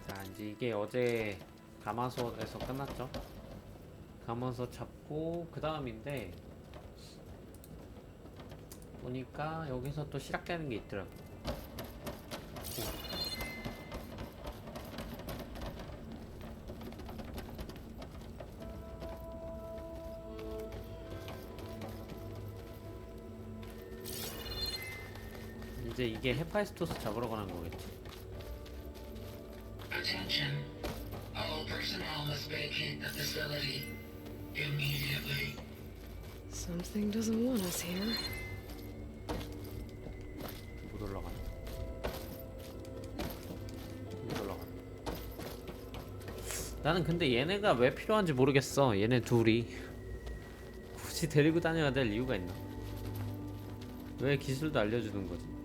자 이제 이게 어제 가마솥에서 끝났죠. 가마솥 잡고 그 다음인데 보니까 여기서 또 시작되는 게 있더라고. 이제 이게 헤파이스토스 잡으러 가는 거겠지. Attention. All personnel must vacate the facility immediately. Something doesn't want us here. 못 올라가네. 못 올라가네. 나는 근데 얘네가 왜 필요한지 모르겠어. 얘네 둘이 굳이 데리고 다녀야 될 이유가 있나? 왜 기술도 알려주는 거지?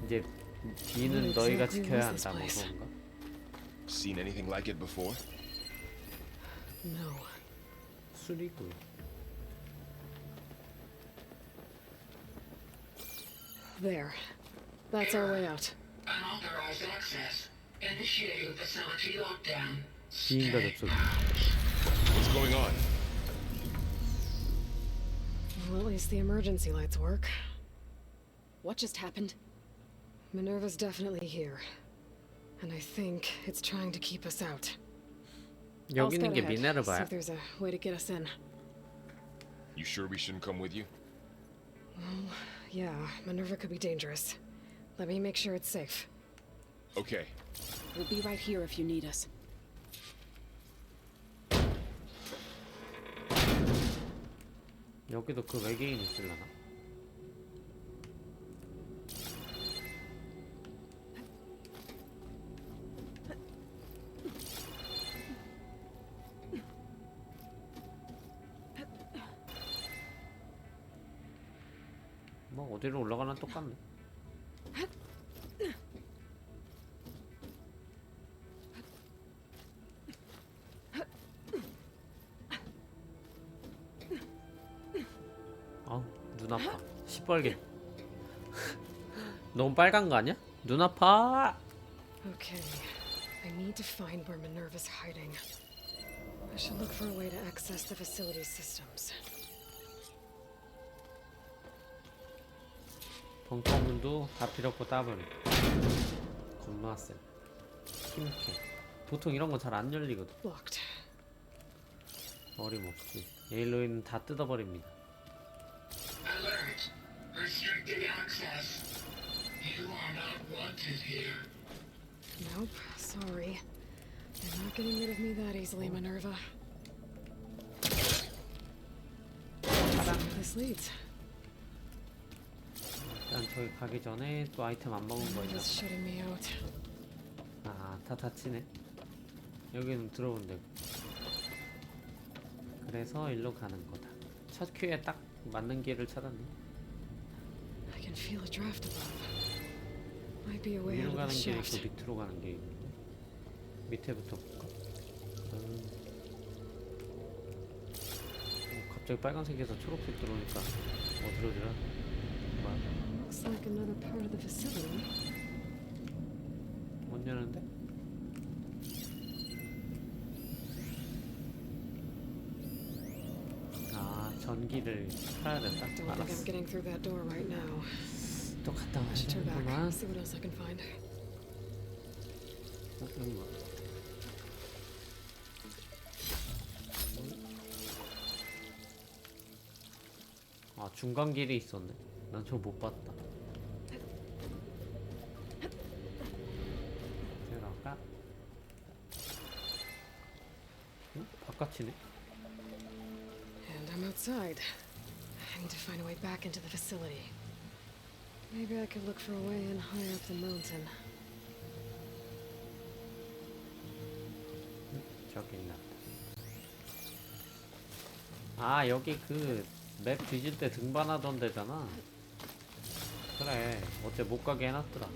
이제 뒤는 너희가 지켜야 한다 뭐 그런가? Seen anything like it before? No. 술이고요. There. That's our way out. Unauthorized access. Initiating facility lockdown. 비인가 접속. What's going on? Well, at least the emergency lights work. What just happened? Minerva's definitely here. And I think it's trying to keep us out. 여기 있는 I'll 게 scout ahead, see 미네르바야. if there's a way to get us in. You sure we shouldn't come with you? Well, yeah, Minerva could be dangerous. Let me make sure it's safe. Okay. We'll be right here if you need us. 여기도 그 외계인 있을라나? 뭐 어디로 올라가나 똑같네. 눈 아파. 시뻘게. 너무 빨간 거 아니야? 눈 아파. Okay. I need to find where Minerva's hiding. I should look for a way to access the facility's systems. 벙커문도 다 필요 없고 따버려. 겁나 쎄. 힘캐. 보통 이런 거 잘 안 열리거든. Locked. 어림없지. 에일로이는 다 뜯어버립니다. Alert. Restricted access. You are not wanted here. Nope, sorry. You're not getting rid of me that easily, Minerva. Where this leads. 일단 저기 가기 전에 또 아이템 안 먹은 거 있나? Just shutting me out. 아, 다 다치네. 여기는 들어온 데고. 그래서 일로 가는 거다. 첫 큐에 딱 맞는 길을 찾았네. I can feel a draft above. Might be a way 위로 out of 가는 the 게 있고 shaft. 밑으로 가는 게 있네. 밑에부터 볼까? 갑자기 빨간색에서 초록색 들어오니까 어디로 들어? 뭐야? Looks like another part of the facility. 못 여는데? 아, 전기를 켜야 된다. Don't think I'm 알았어. getting through that door right now. 또 갔다 I should turn back. 와야겠구만. See what else I can find. 여기 뭐야? 아, 중간 길이 있었네. 난 저거 못 봤다. 들어가. 응? 바깥이네. And I'm outside. I need to find a way back into the facility. Maybe I could look for a way in higher up the mountain. 저기 있나. 아, 여기 그 맵 뒤질 때 등반하던 데잖아. 그래, 어째 못 가게 해놨더라.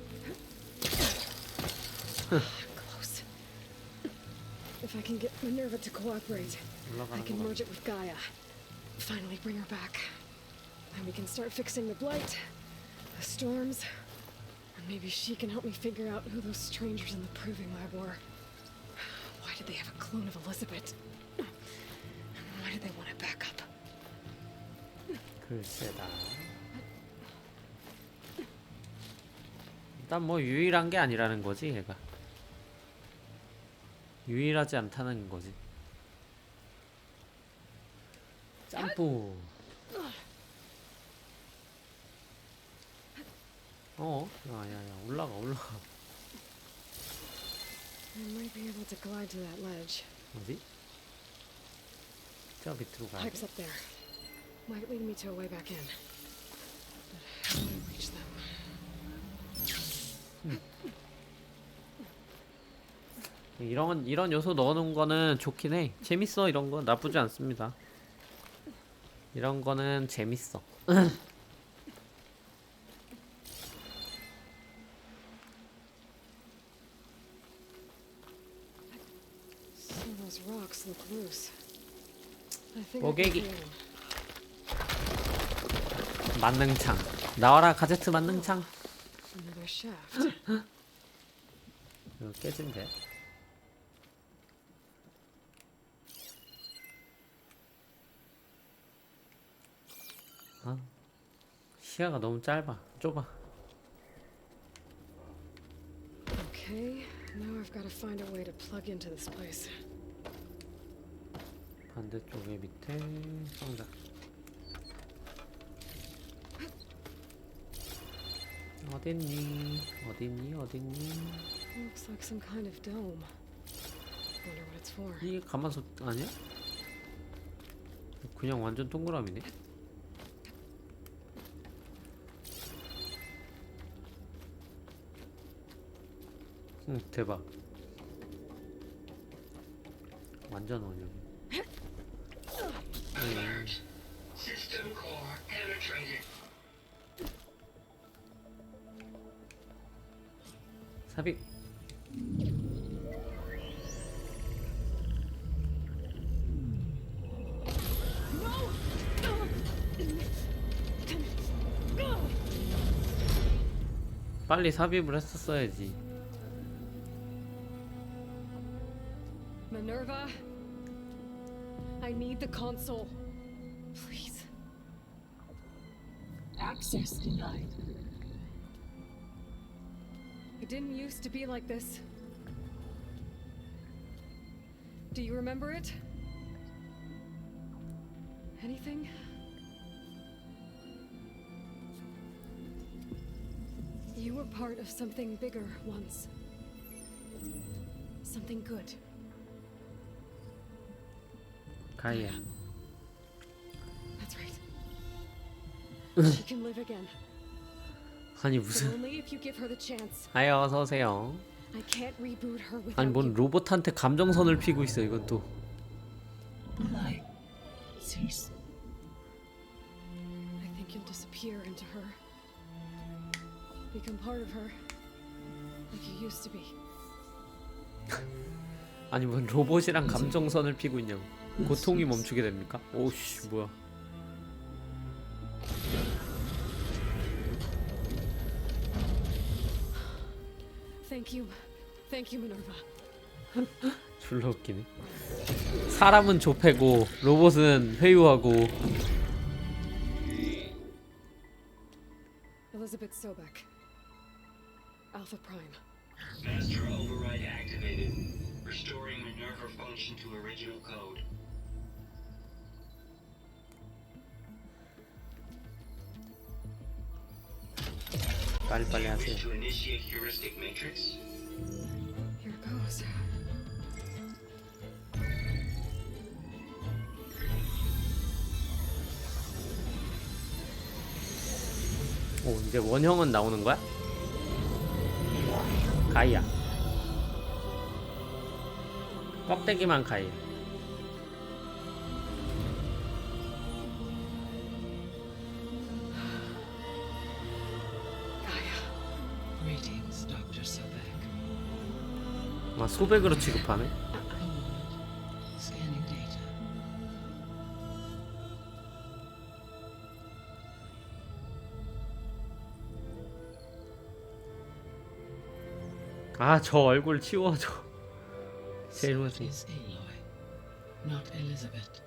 Close. If I can get Minerva to cooperate, I 올라가는 can 거 merge it with Gaia. Finally bring her back. Then we can start fixing the blight, the storms, and Maybe she can help me figure out who those strangers in the proving lab were. Why did they have a clone of Elizabeth? And why did they want to back up? 글쎄다. 일단 뭐 유일한 게 아니라는 거지 얘가. 유일하지 않다는 거지. 점프. 야야야 올라가. I might be able to glide to that ledge. 어디? 저 밑으로 가야 돼. Pipes up there. Might lead me to a way back in. But how do I reach them? 이런 요소 넣어놓은 거는 좋긴 해. 재밌어. 이런 거 나쁘지 않습니다. 이런 거는 재밌어. Some of those rocks look loose. I think I can 고객이. clear them. 만능창. 나와라 가제트 만능창. Another shaft. 이거 깨진대. 시야가 너무 좁아. Okay, now I've got to find a way to plug into this place. 반대쪽에 밑에 상자. 어딨니? Looks like some kind of dome. Wonder what it's for. 이게 가마솥 아니야? 그냥 완전 동그라미네. 대박. 완전 원형. System core penetrated. 삽입. 빨리 삽입을 했었어야지. Minerva, I need the console. Please. Access denied. It didn't used to be like this. Do you remember it? Anything? You were part of something bigger once. Something good. 가이아. That's right. She can live again. 아니 But 무슨. only if you give her the chance. 아야 어서 오세요. I can't reboot her without 아니 뭔 you. 로봇한테 감정선을 피고 있어 이건 또. Light. Cease. I think you'll disappear into her. Become part of her. Like you used to be. 아니 뭔 로봇이랑 감정선을 피고 있냐고. 고통이 멈추게 됩니까? 오씨 뭐야. Thank you, Minerva. 졸라 웃기네. 사람은 조패고 로봇은 회유하고. Elizabeth Sobek. Alpha Prime. Master override activated. Restoring Minerva function to original code. 빨리빨리 하세요. To initiate heuristic matrix. Here goes. 오 이제 원형은 나오는 거야? 가이아. 껍데기만 가이아. Greetings, Dr. Sobek. 아 소백으로 취급하네. Scanning data. 아, 저 얼굴 치워줘. 제일 So it 못해. is Aloy, not Elizabeth.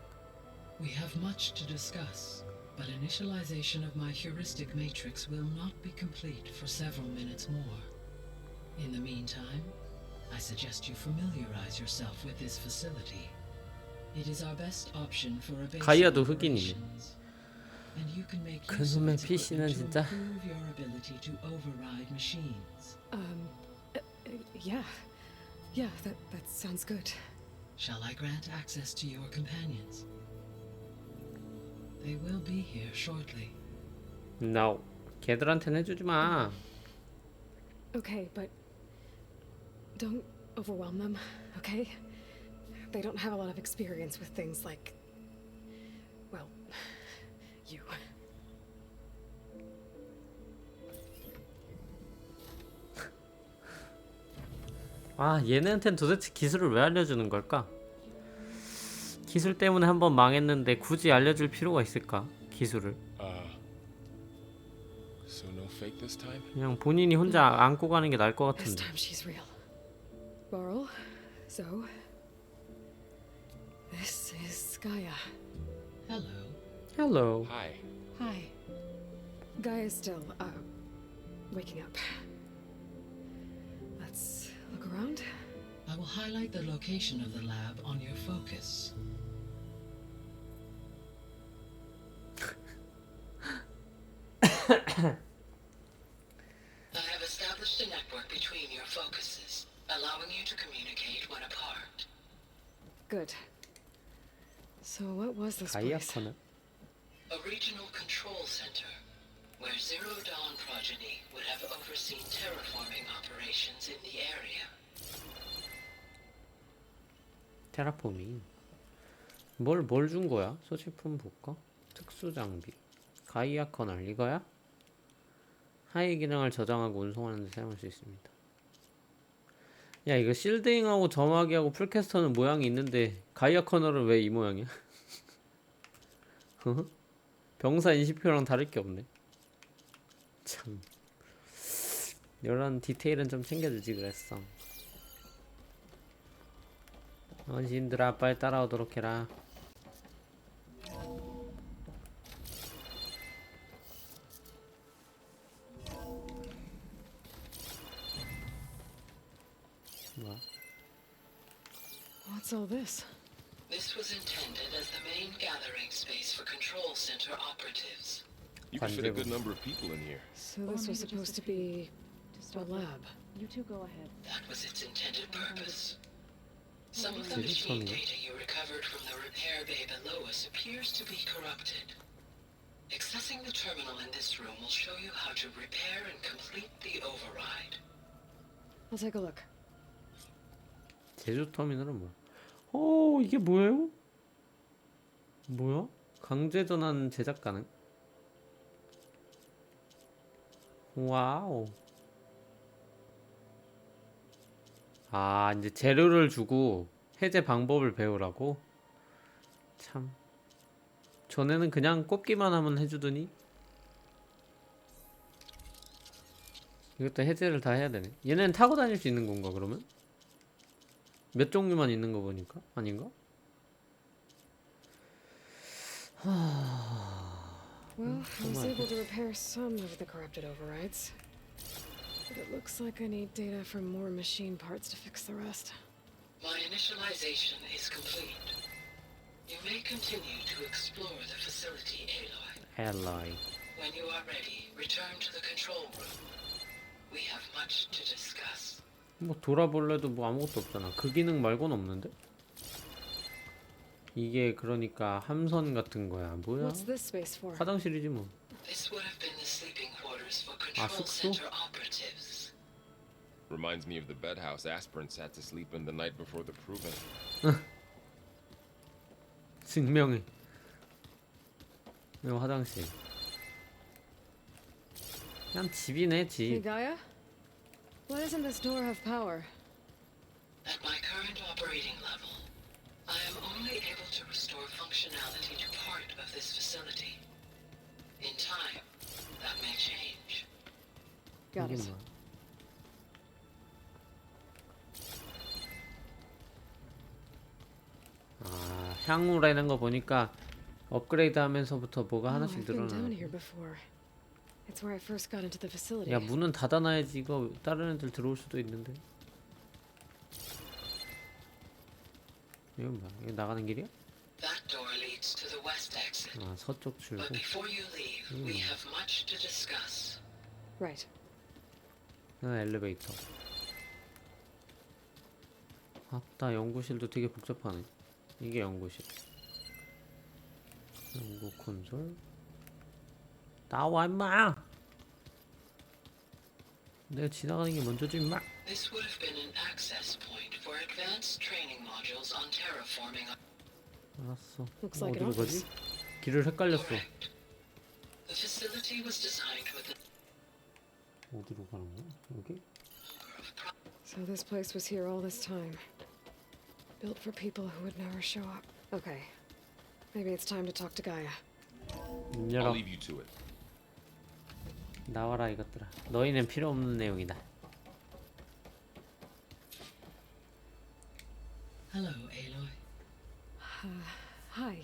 We have much to discuss, but initialization of my heuristic matrix will not be complete for several minutes more. In the meantime, I suggest you familiarize yourself with this facility. It is our best option for a base 가이아도 of 흑인이네. operations. And you can make use of 그놈의 its PC는 equipment to 진짜. improve your ability to override machines. Yeah. Yeah, that sounds good. Shall I grant access to your companions? They will be here shortly. No. 걔들한테는 해주지 마. Okay, but don't overwhelm them, okay? They don't have a lot of experience with things like, well, you. 아, 얘네한텐 도대체 기술을 왜 알려주는 걸까? 기술 때문에 한번 망했는데 굳이 알려줄 필요가 있을까? 기술을. So no fake this time? 그냥 본인이 혼자 안고 가는 게 나을 것 This 같은데. time she's real. Laurel, Zoe. This is Gaia. Hello. Hello. Hi. Hi. Gaia's still, waking up. Let's look around. I will highlight the location of the lab on your focus. I have established a network between your focuses, allowing you to communicate when apart. Good. So what was this 가이아 place? 커널. A regional control center, where Zero Dawn progeny would have overseen terraforming operations in the area. 테라포밍. 뭘 준 거야? 소지품 볼까? 특수 장비. 가이아 커널 이거야? 하이 기능을 저장하고 운송하는 데 사용할 수 있습니다. 야, 이거 실드잉하고 점화기하고 풀캐스터는 모양이 있는데 가이아 커널은 왜 이 모양이야? 병사 인식표랑 다를 게 없네. 참. 이런 디테일은 좀 챙겨주지 그랬어. 어신들아 빨리 따라오도록 해라. 뭐야? What's all this? This was intended as the main gathering space for control center operatives. You can fit a good 관제부. number of people in here. So this was supposed to be a lab. You two go ahead. That was its intended purpose. Some of the machine data you recovered from the repair bay below us appears to be corrupted. Accessing the terminal in this room will show you how to repair and complete the override. I'll take a look. 제조 터미널은 뭐야? 오, 이게 뭐예요? 뭐야? 강제 전환 제작 가능? 와우. 아, 이제 재료를 주고 해제 방법을 배우라고? 참. 전에는 그냥 꼽기만 하면 해주더니 이것도 해제를 다 해야 되네. 얘네는 타고 다닐 수 있는 건가 그러면? 몇 종류만 있는 거 보니까? 아닌가? Well, I was able to repair some of the corrupted overrides. But it looks like I need data from more machine parts to fix the rest. My initialization is complete. You may continue to explore the facility, Aloy. Ally. When you are ready, return to the control room. We have much to discuss. 뭐 돌아볼래도 뭐 아무것도 없잖아. 그 기능 말고는 없는데? 이게 그러니까 함선 같은 거야. 뭐야? What's this space for? 화장실이지 뭐. This would have been the sleeping quarters for 아, control 숙소? center operatives. Reminds me of the bedhouse aspirants had to sleep in the night before the proving. 증명해. 이거 화장실. 그냥 집이네, Hey, 집. Gaia? Why doesn't this door have power? At my current operating level, I am only able to restore functionality to part of this facility. In time, that may change. Got 이게 it. 뭐야? 향후라는 거 보니까 업그레이드 하면서부터 뭐가 Oh, 하나씩 I've been down 늘어나네. here before. It's where I first got into the facility. 야, 문은 닫아놔야지. 이거 다른 애들 들어올 수도 있는데. 이건 뭐야? 이거 나가는 길이야? That door leads to the west exit. 아, 서쪽 출구. But before you leave, we have much to discuss. Right. 엘리베이터. 아따, 연구실도 되게 복잡하네. 이게 연구실. 연구 콘솔. 나와 임마. 내가 지나가는 게 먼저지 임마. This would have been an access point for advanced training modules on terraforming. 알았어. Looks like an 어디로 가지? office. 길을 헷갈렸어. Correct. The facility was designed with a 어디로 가는 거야? 여기? So this place was here all this time. Built for people who would never show up. Okay. Maybe it's time to talk to Gaia. 문 I'll 열어. leave you to it. 나와라 이것들아. 너희는 필요 없는 내용이다. Hello, Aloy. Hi.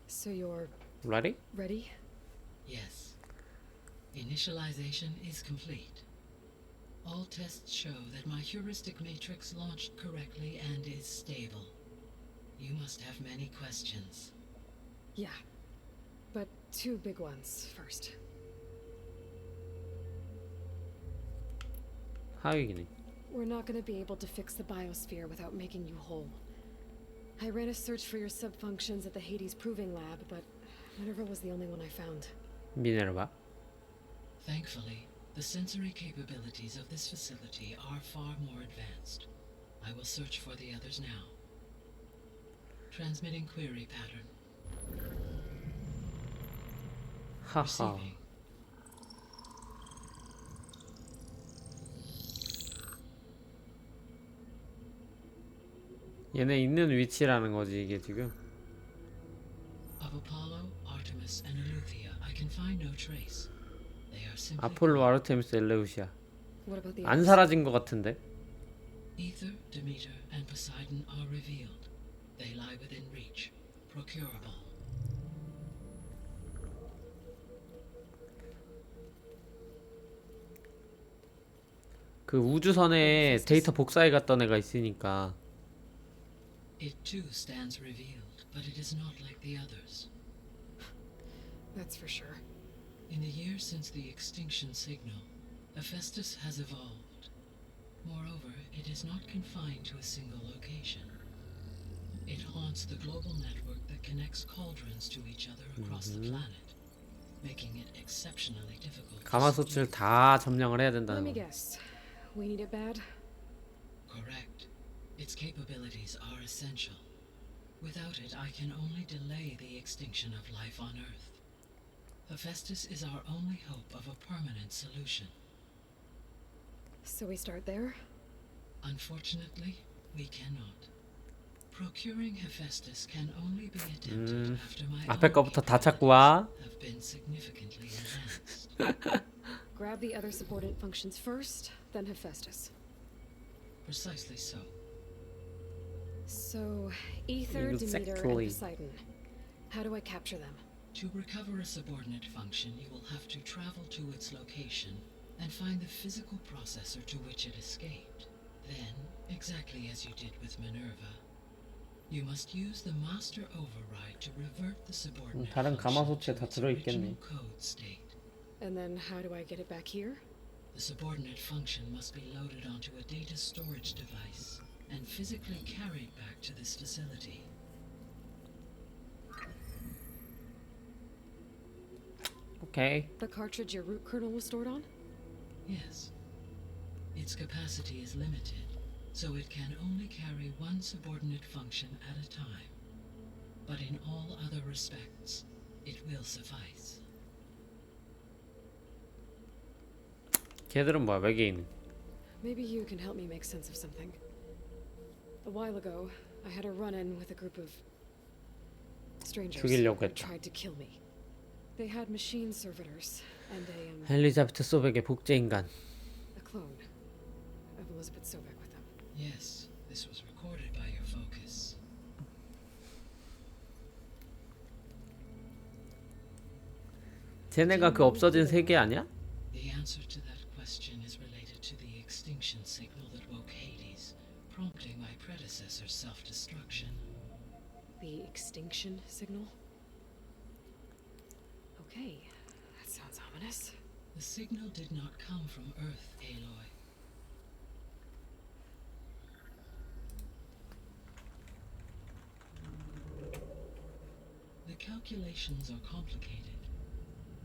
So you're Ready? ready? Yes. Initialization is complete. All tests show that my heuristic matrix launched correctly and is stable. You must have many questions. Yeah. But two big ones first. 하위기능. We're not going to be able to fix the biosphere without making you whole. I ran a search for your subfunctions at the Hades Proving Lab, but Minerva was the only one I found. 미네르바. Thankfully, the sensory capabilities of this facility are far more advanced. I will search for the others now. Transmitting query pattern. 하하. Receiving. 얘네 있는 위치라는 거지 이게 지금. Of Apollo, Artemis, and Eleuthia, I can find no trace. They are simply 아폴로, 아르테미스, 엘레우시아. What about the 안 others? 사라진 것 같은데. Ether, Demeter, and Poseidon are revealed. They lie within reach. Procurable. 그 우주선에 데이터 복사해 갔던 애가 있으니까. It too stands revealed, but it is not like the others. That's for sure. In the years since the extinction signal, Hephaestus has evolved. Moreover, it is not confined to a single location. It haunts the global network that connects cauldrons to each other across the planet, making it exceptionally difficult to 가마솥을 subdue. 다 점령을 해야 Let 된다는 me 거. guess. We need it bad? Correct. Its capabilities are essential. Without it, I can only delay the extinction of life on Earth. Hephaestus is our only hope of a permanent solution. So we start there? Unfortunately, we cannot. Procuring Hephaestus can only be attempted after my 앞에 own 거부터 다 찾고 와. capabilities have been significantly enhanced. Grab the other subordinate functions first, then Hephaestus. Precisely so. So, Ether, Demeter, Exactly. and Poseidon. How do I capture them? To recover a subordinate function, you will have to travel to its location and find the physical processor to which it escaped. Then, exactly as you did with Minerva, you must use the master override to revert the subordinate 다른 function 가마솥에 to 다 its 들어있겠네. original code state. And then how do I get it back here? The subordinate function must be loaded onto a data storage device and physically carried back to this facility. 오케이. The cartridge your root kernel was stored on? Yes. Its capacity is limited, so it can only carry one subordinate function at a time. But in all other respects, it will suffice. 걔들은 뭐야? 외계인. Maybe you can help me make sense of something. A while ago, I had a run-in with a group of strangers 죽이려고 who 했다. tried to kill me. They had machine servitors and 엘리자베트 소백의 복제 인간. a clone of Elizabeth Sobek with them. Yes, this was recorded by your focus. 쟤네가 그 없어진 세계 아니야? The answer to that question is related to the extinction signal that woke Hades, prompting my predecessor's self-destruction. The extinction signal? Okay, that sounds ominous. The signal did not come from Earth, Aloy. The calculations are complicated,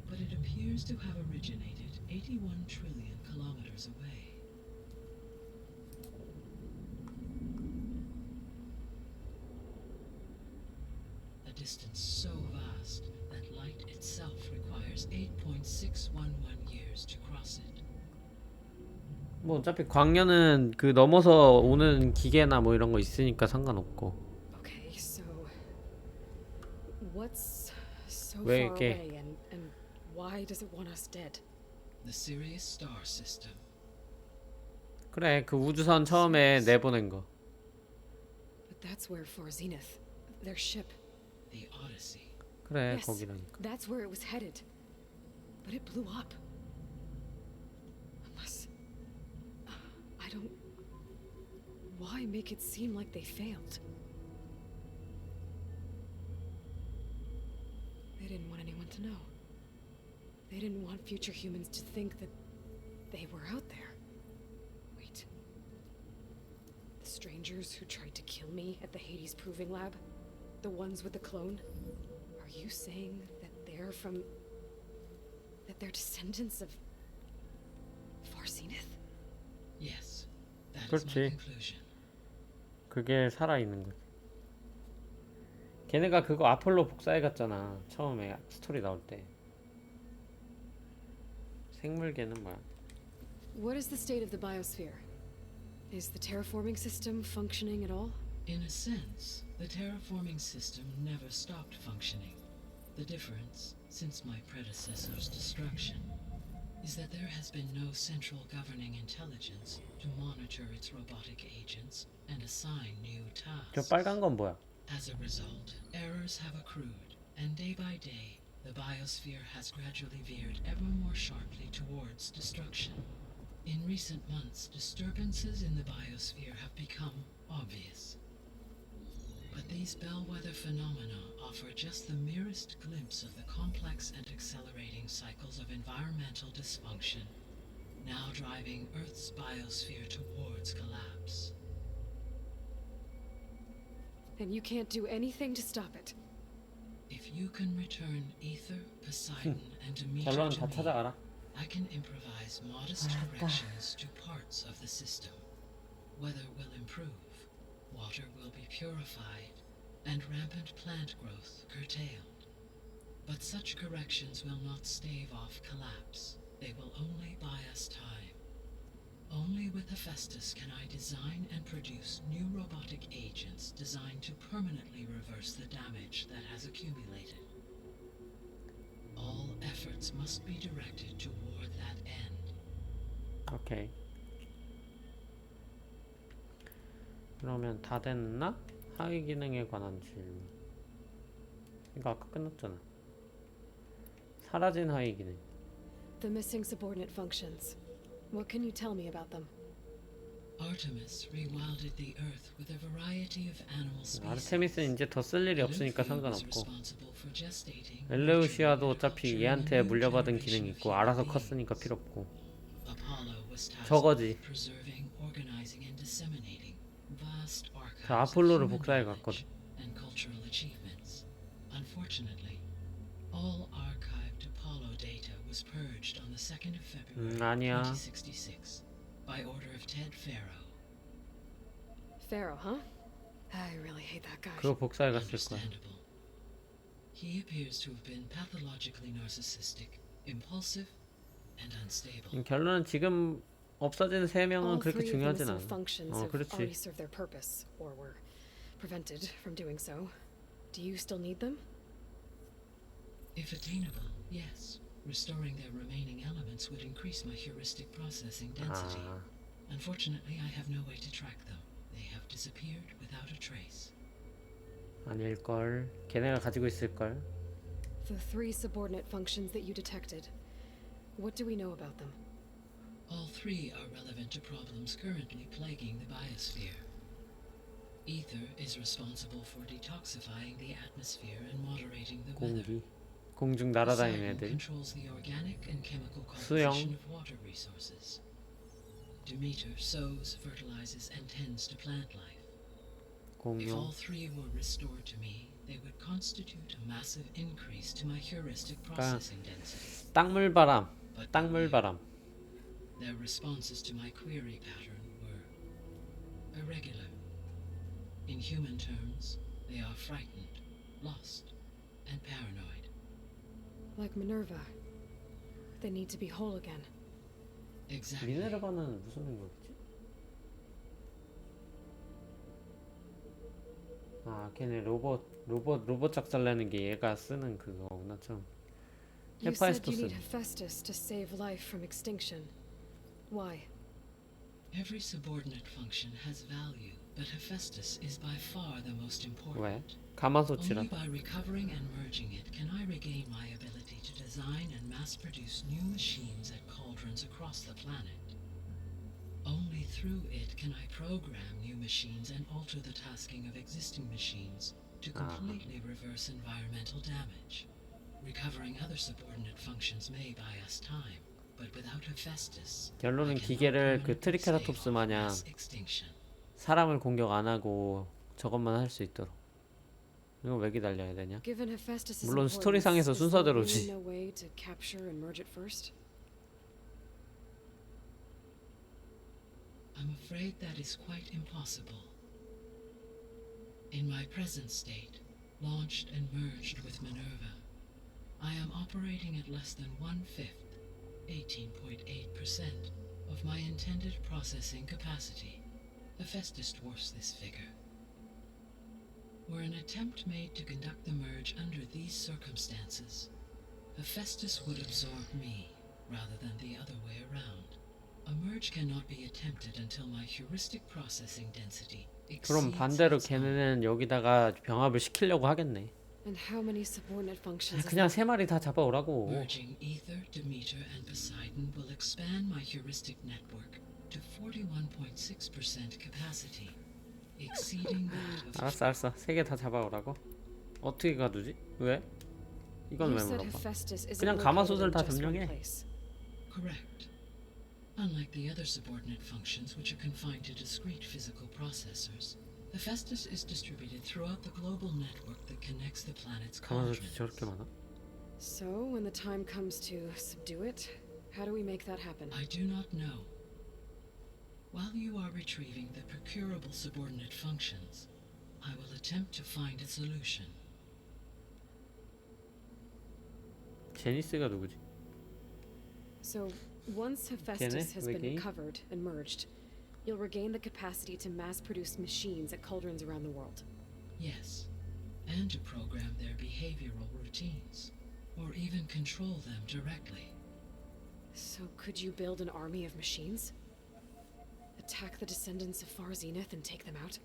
but it appears to have originated 81 trillion kilometers away. A distance so vast that light itself requires 8.611 years to cross it. 뭐 어차피 광년은 그 넘어서 오는 기계나 뭐 이런 거 있으니까 상관없고. Okay, so what's so 왜 far 이렇게- away and why does it want us dead? The Sirius star system. 그래, 그 우주선 처음에 내보낸 거. But that's where for Zenith, their ship. The Odyssey. 그래, Yes, 거기라니까. that's where it was headed. But it blew up. Unless I don't. Why make it seem like they failed? They didn't want anyone to know. They didn't want future humans to think that they were out there. Wait. The strangers who tried to kill me at the Hades Proving Lab? The ones with the clone? Are you saying that they're from... that they're descendants of... Far Zenith? Yes, that is my 그렇지. conclusion. 그게 살아있는 거지. 걔네가 그거 아폴로 복사해 갔잖아. 처음에 스토리 나올 때. 생물계는 뭐야? What is the state of the biosphere? Is the terraforming system functioning at all? In a sense, the terraforming system never stopped functioning. The difference, since my predecessor's destruction, is that there has been no central governing intelligence to monitor its robotic agents and assign new 저 tasks. 빨간 건 뭐야? As a result, errors have accrued, and day by day, the biosphere has gradually veered ever more sharply towards destruction. In recent months, disturbances in the biosphere have become obvious. But these bellwether phenomena offer just the merest glimpse of the complex and accelerating cycles of environmental dysfunction, now driving Earth's biosphere towards collapse. And you can't do anything to stop it. If you can return Ether, Poseidon, and Demeter 결론 to 다 me, 찾아가라. I can improvise modest corrections to parts of the system. Weather will improve, water will be purified, and rampant plant growth curtailed. But such corrections will not stave off collapse. They will only buy us time. Only with Hephaestus can I design and produce new robotic agents designed to permanently reverse the damage that has accumulated. All efforts must be directed toward that end. 오케이. 그러면 다 됐나? 하위 기능에 관한 질문. 이거 아까 끝났잖아. 사라진 하위 기능. The missing subordinate functions. What can you tell me about them? Artemis rewilded the Earth with a variety of animal species. 아르테미스는 이제 더 쓸 일이 없으니까 Luffy was 상관없고. responsible for gestating, 엘레우시아도 nurturing, 어차피 and 얘한테 culturing a new 물려받은 generation 기능이 of 있고 human 알아서 beings. 컸으니까 필요 없고. Apollo was tasked 저거지. with preserving, organizing, and disseminating vast archives 저 아폴로를 of human 복사해 knowledge 갔거든. and cultural achievements. Unfortunately, all archived Apollo data was purged on the 2nd of February 아니야. 2066 by order of Ted Faro. Pharaoh, huh? I really hate that guy. 그거 복사해 갔을 거야. Understandable. He appears to have been pathologically narcissistic, impulsive, and unstable. 결론은 지금 없어진 세 명은 All 그렇게 three of the 중요하진 missile 않아. functions have already 그렇지. served their purpose, or were prevented from doing so. Do you still need them? If attainable, yes. Restoring their remaining elements would increase my heuristic processing density. 아, Unfortunately, I have no way to track them. They have disappeared without a trace. 아닐걸. 걔네가 가지고 있을걸. The 3 subordinate functions that you detected. What do we know about them? All 3 are relevant to problems currently plaguing the biosphere. Ether is responsible for detoxifying the atmosphere and moderating the weather. 공기. 공중 날아다니는 Poseidon 애들. controls the organic and chemical 수영. composition of water resources. Demeter sows, fertilizes, and tends to plant life. If all 공룡. 3 were restored to me, they would constitute a massive increase to my heuristic 그러니까 processing density. 땅물바람. But 땅물바람. their responses to my query pattern were irregular. In human terms, they are frightened, lost, and paranoid. Like Minerva. They need to be whole again. Exactly. 미네르바는 무슨 능력이지? 아, 걔네 로봇 작살내는 게 얘가 쓰는 그거구나 참. You said you 헤파이스토스. need Hephaestus to save life from extinction. Why? Every subordinate function has value, but Hephaestus is by far the most 왜? important. 가마솥이라. Only by recovering and merging it can I regain my ability to design and mass-produce new machines at cauldrons across the planet. Only through it can I program new machines and alter the tasking of existing machines to completely reverse environmental damage. Recovering other subordinate functions may buy us time, but without Hephaestus, 결론은 I cannot 기계를 그 permanently 트리케라톱스 stave off 마냥 mass extinction. 사람을 공격 안 하고 저것만 할 수 있도록. 이거 왜 기다려야 되냐? Given Hephaestus' 물론 importance, 스토리상에서 is there 순서대로지. really no way to capture and merge it first? I'm afraid that is quite impossible. In my present state, launched and merged with Minerva, I am operating at less than 1/5, 18.8% of my intended processing capacity. Hephaestus dwarfs this figure. Were an attempt made to conduct the merge under these circumstances, Hephaestus would absorb me rather than the other way around. A merge cannot be attempted until my heuristic processing density 그럼 exceeds 반대로 its own. 걔네는 여기다가 병합을 시키려고 하겠네. And how many subordinate functions? is 그냥 that? 3마리 다 잡아오라고. Merging Ether, Demeter, and Poseidon will expand my heuristic network to 41.6% capacity, exceeding that of 알았어. 3개 다 잡아오라고. 어떻게 가두지? 왜? 이건 You 왜 said 물어봐? Hephaestus isn't 그냥 located 가마솥을 in 다 just one 점령해. place. correct. Unlike the other subordinate functions, which are confined to discrete physical processors, Hephaestus is distributed throughout the global network that connects the planet's 가마솥이 cauldrons. 저렇게 많아? So, when the time comes to subdue it, how do we make that happen? I do not know. While you are retrieving the procurable subordinate functions, I will attempt to find a solution. 제니스가 누구지? So, once Hephaestus has been Vicky? recovered and merged, you'll regain the capacity to mass-produce machines at cauldrons around the world. Yes, and to program their behavioral routines, or even control them directly. So, could you build an army of machines? Attack the descendants of Far Zenith and take them out?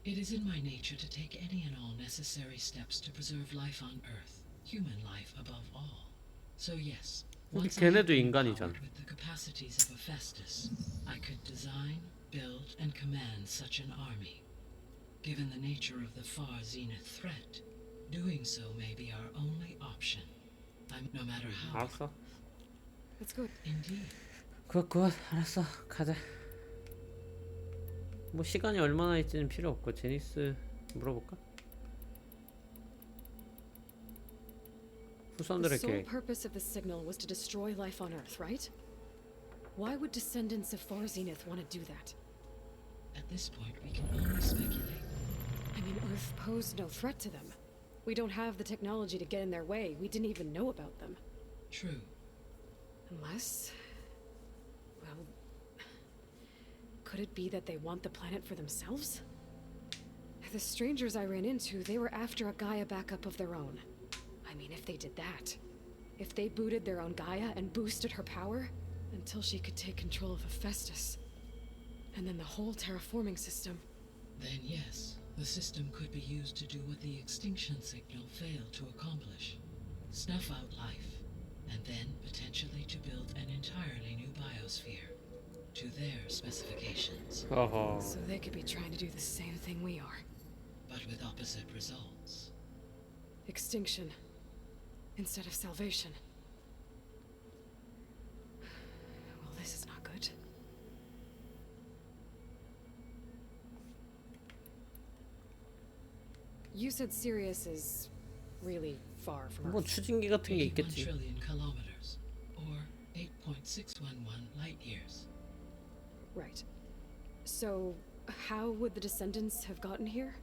It is in my nature to take any and all necessary steps to preserve life on Earth, human life above all. So yes, once I have 걔네도 been 인간이잖아. empowered with the capacities of Hephaestus, I could design, build, and command such an army. Given the nature of the Far Zenith threat, doing so may be our only option. No matter how. 알았어. That's good. Indeed. 굿. 알았어. 가자. 뭐 시간이 얼마나 있지는 필요 없고 제니스 물어볼까? The sole 후손들에게 purpose of the signal was to destroy life on Earth, right? Why would descendants of Far Zenith want to do that? At this point, we can only speculate. I mean, Earth posed no threat to them. We don't have the technology to get in their way. We didn't even know about them. True. Unless... well... could it be that they want the planet for themselves? The strangers I ran into, they were after a Gaia backup of their own. I mean, if they did that... if they booted their own Gaia and boosted her power... until she could take control of Hephaestus. And then the whole terraforming system. Then yes, The system could be used to do what the extinction signal failed to accomplish. Snuff out life, and then potentially to build an entirely new biosphere to their specifications, 어허. So they could be trying to do the same thing we are. but with opposite results. Extinction instead of salvation. Well, this is not good. You said Sirius is really far from 뭐 Earth. 추진기 같은 게 81 있겠지. trillion kilometers, or 8.611 light years. Right. So, how would the descendants have gotten here?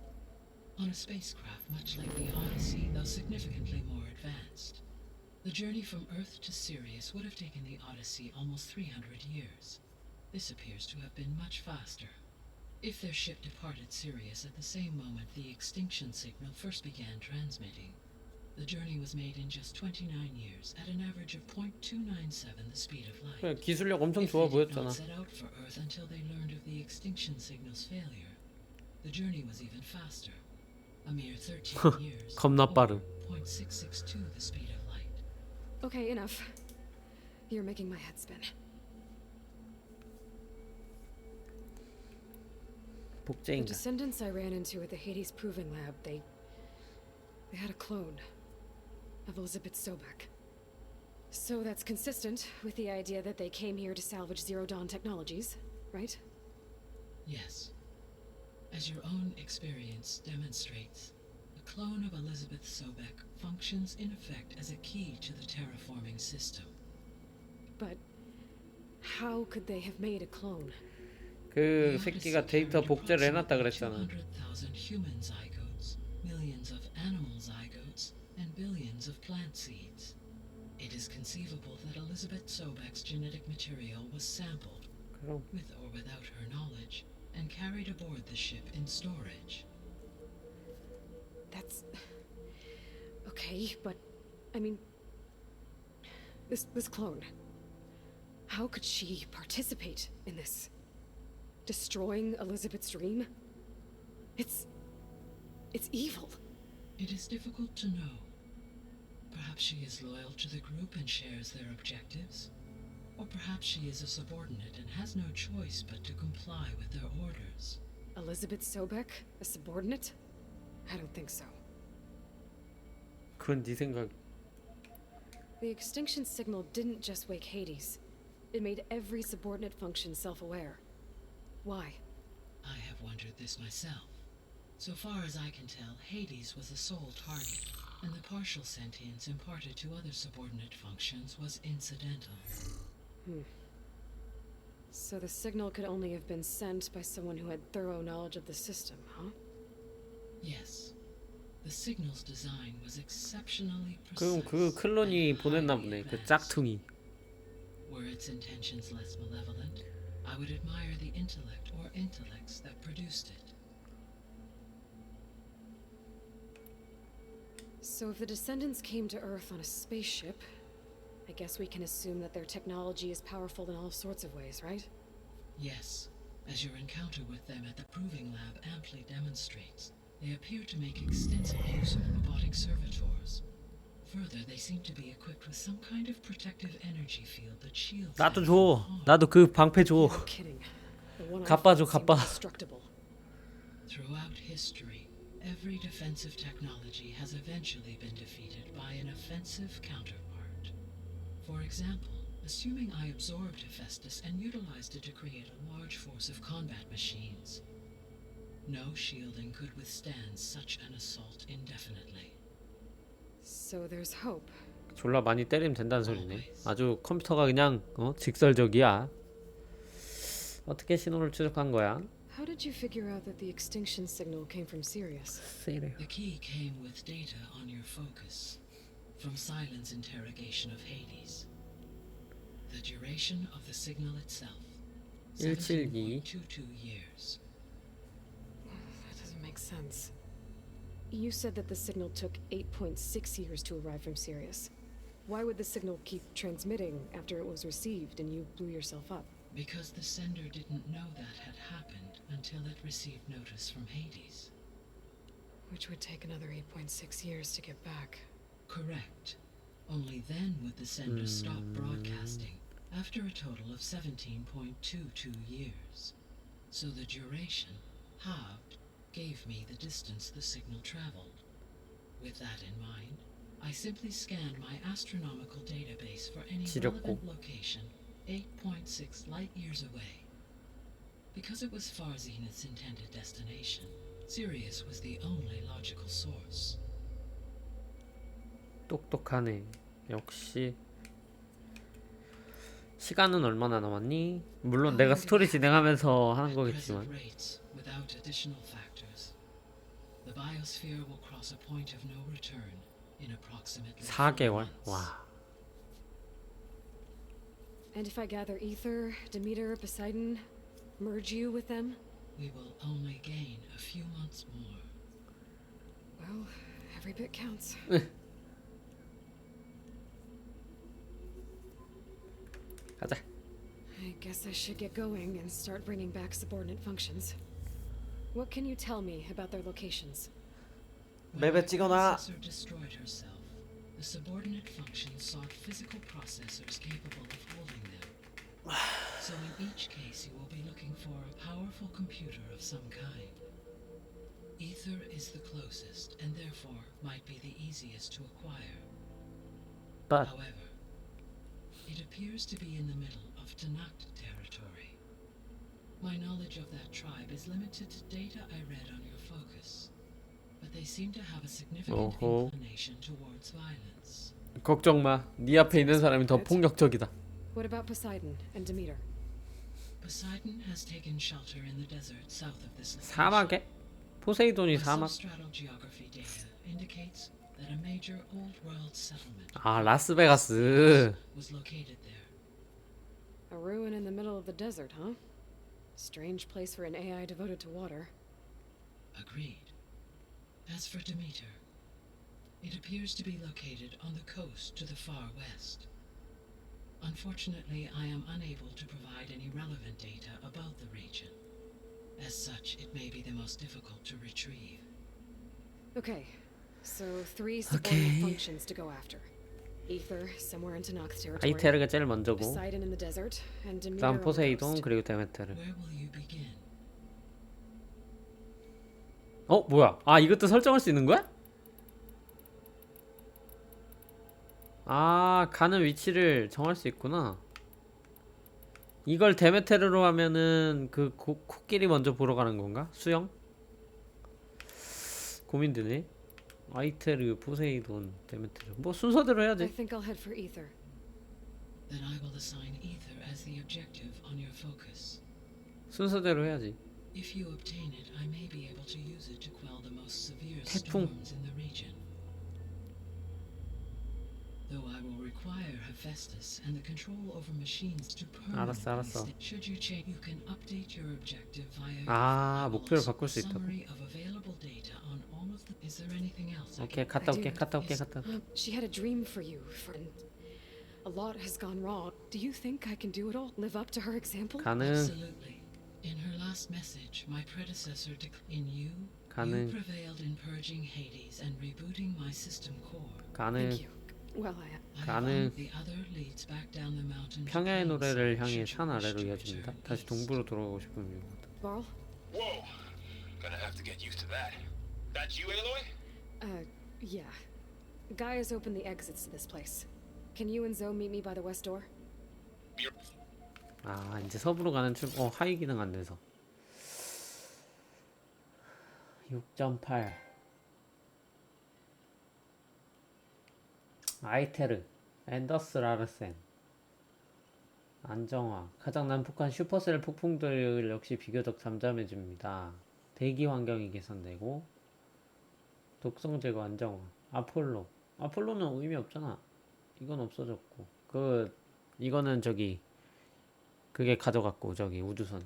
On a spacecraft much like the Odyssey, though significantly more advanced. The journey from Earth to Sirius would have taken the Odyssey almost 300 years. This appears to have been much faster. If their ship departed Sirius at the same moment the extinction signal first began transmitting, the journey was made in just 29 years at an average of 0.297 the speed of light. 그래, 기술력 엄청 If 좋아 they did 보였잖아. not set out for Earth until they learned of the extinction signal's failure, the journey was even faster. A mere 13 years. 겁나 빠름. 0.662 the speed of light. Okay, enough. You're making my head spin. The 복제인가. descendants I ran into at the Hades Proving Lab, they had a clone of Elizabeth Sobek. So that's consistent with the idea that they came here to salvage Zero Dawn technologies, right? Yes. As your own experience demonstrates, a clone of Elizabeth Sobek functions in effect as a key to the terraforming system. But how could they have made a clone? 그 새끼가 데이터 복제를 해놨다 그랬잖아. 200,000 human zygotes, millions of animal zygotes, and billions of plant seeds. It is conceivable that Elizabeth Sobek's genetic material was sampled, 그럼 with or without her knowledge, and carried aboard the ship in storage. That's okay, but I mean, this clone. How could she participate in this? Destroying Elizabeth's dream? It's evil. It is difficult to know. Perhaps she is loyal to the group and shares their objectives. Or perhaps she is a subordinate and has no choice but to comply with their orders. Elizabeth Sobek, a subordinate? I don't think so. 그건 네 생각. The extinction signal didn't just wake Hades. It made every subordinate function self-aware. Why? I have wondered this myself. So far as I can tell, Hades was the sole target, and the partial sentience imparted to other subordinate functions was incidental. So the signal could only have been sent by someone who had thorough knowledge of the system, huh? Yes. The signal's design was exceptionally 그럼 precise. 그 클론이 and 보냈나 highly 보네. 그 advanced. 짝퉁이. Were its intentions less malevolent, I would admire the intellect or intellects that produced it. So if the descendants came to Earth on a spaceship, I guess we can assume that their technology is powerful in all sorts of ways, right? Yes, as your encounter with them at the Proving Lab amply demonstrates, they appear to make extensive use of robotic servitors. Further, they seem to be equipped with some kind of protective energy field that shields 나도 them 줘. from harm. 나도 그 방패 줘. No kidding. The one I 갚아줘, fought seemed 갚아. indestructible. Throughout history, every defensive technology has eventually been defeated by an offensive counterpart. For example, assuming I absorbed Hephaestus and utilized it to create a large force of combat machines. No shielding could withstand such an assault indefinitely. So there's hope. 졸라 많이 때리면 된다는 소리네. 아주 컴퓨터가 그냥 직설적이야. 어떻게 신호를 추적한 거야? How did you figure out that the extinction signal came from Sirius? The key came with data on your focus, from Silent's interrogation of Hades. The duration of the signal itself, 172. 17.22 years. That doesn't make sense. You said that the signal took 8.6 years to arrive from Sirius. Why would the signal keep transmitting after it was received and you blew yourself up? Because the sender didn't know that had happened until it received notice from Hades. Which would take another 8.6 years to get back. Correct. Only then would the sender stop broadcasting after a total of 17.22 years. So the duration, halved, gave me the distance the signal traveled. With that in mind, I simply scanned my astronomical database for any 지렸고. relevant location 8.6 light years away. Because it was far Zenith's intended destination, Sirius was the only logical source. 똑똑하네. 역시. 시간은 얼마나 남았니? 물론 내가 스토리 진행하면서 하는 At 거겠지만. present rates, without additional factors, the biosphere will cross a point of no return in approximately 4개월? 4 months. 와. And if I gather Ether, Demeter, Poseidon, merge you with them? We will only gain a few months more. Well, every bit counts. 가자. I guess I should get going and start bringing back subordinate functions. What can you tell me about their locations? When 맵에 my 찍어놔. predecessor destroyed herself, the subordinate functions sought physical processors capable of holding them. So in each case you will be looking for a powerful computer of some kind. Ether is the closest and therefore might be the easiest to acquire. But However, it appears to be in the middle of Tanakh territory. My knowledge of that tribe is limited to data I read on your focus, but they seem to have a significant 어허. inclination towards violence. 걱정 마. 네 앞에 있는 사람이 더 폭력적이다. What about Poseidon and Demeter? Poseidon has taken shelter in the desert south of this location. 사막에? 포세이돈이 My 사막. substratal geography data indicates that a major old world settlement 아, 라스베가스. was located there. A ruin in the middle of the desert, huh? Strange place for an AI devoted to water. Agreed. As for Demeter, it appears to be located on the coast to the far west. Unfortunately, I am unable to provide any relevant data about the region. As such, it may be the most difficult to retrieve. Okay, so 3 subordinate functions to go after. Ether, somewhere in Tanakh territory. 아이테르가 제일 먼저고, Poseidon in the desert, and Demeter 그다음 on the 포세이돈, coast. 그리고 데메테르. Where will you begin? 어, 뭐야? 아, 이것도 설정할 수 있는 거야? 아, 가는 위치를 정할 수 있구나. 이걸 데메테르로 하면은 그 코끼리 먼저 보러 가는 건가? 수영? 고민되네. 아이테르, 포세이돈, 데메테르. 뭐 순서대로 I 해야지. think I'll head for Ether. Then I will assign Ether as the objective on your focus. 순서대로 해야지. If you obtain it, I may be able to use it to quell the most severe 태풍. storms in the region. Though I will require Hephaestus and the control over machines to permanently 알았어. should you change, you can update your objective via 아, your 목표를 also 바꿀 수 있다고? summary of available data on all of the. Is there anything else? I 오케이, can 갔다 I 올게, do. 갔다 올게, 갔다 올게. She had a dream for you, friend. A lot has gone wrong. Do you think I can do it all? Live up to her example? 가능, Absolutely. In her last message, my predecessor in you 가능, prevailed in purging Hades and rebooting my system core. 가능. Thank you. Well, I 가능. found the other leads back down the mountain to 평야의 노래를 Kansas, 향해 should 산 you wish 아래로 to 이어집니다. return 다시 east. 동부로 돌아가고 싶은 이유입니다. Varl? Whoa! Gonna have to get used to that. That's you, Aloy? Yeah. Guy has opened the exits to this place. Can you and Zoe meet me by the west door? 아, 이제 서부로 가는 하이 기능 안 돼서. 6.8 아이테르, 앤더스 라르센, 안정화. 가장 난폭한 슈퍼셀 폭풍들 역시 비교적 잠잠해집니다. 대기 환경이 개선되고 독성 제거 안정화. 아폴로는 의미 없잖아. 이건 없어졌고, 이거는 그게 가져갔고, 우주선이.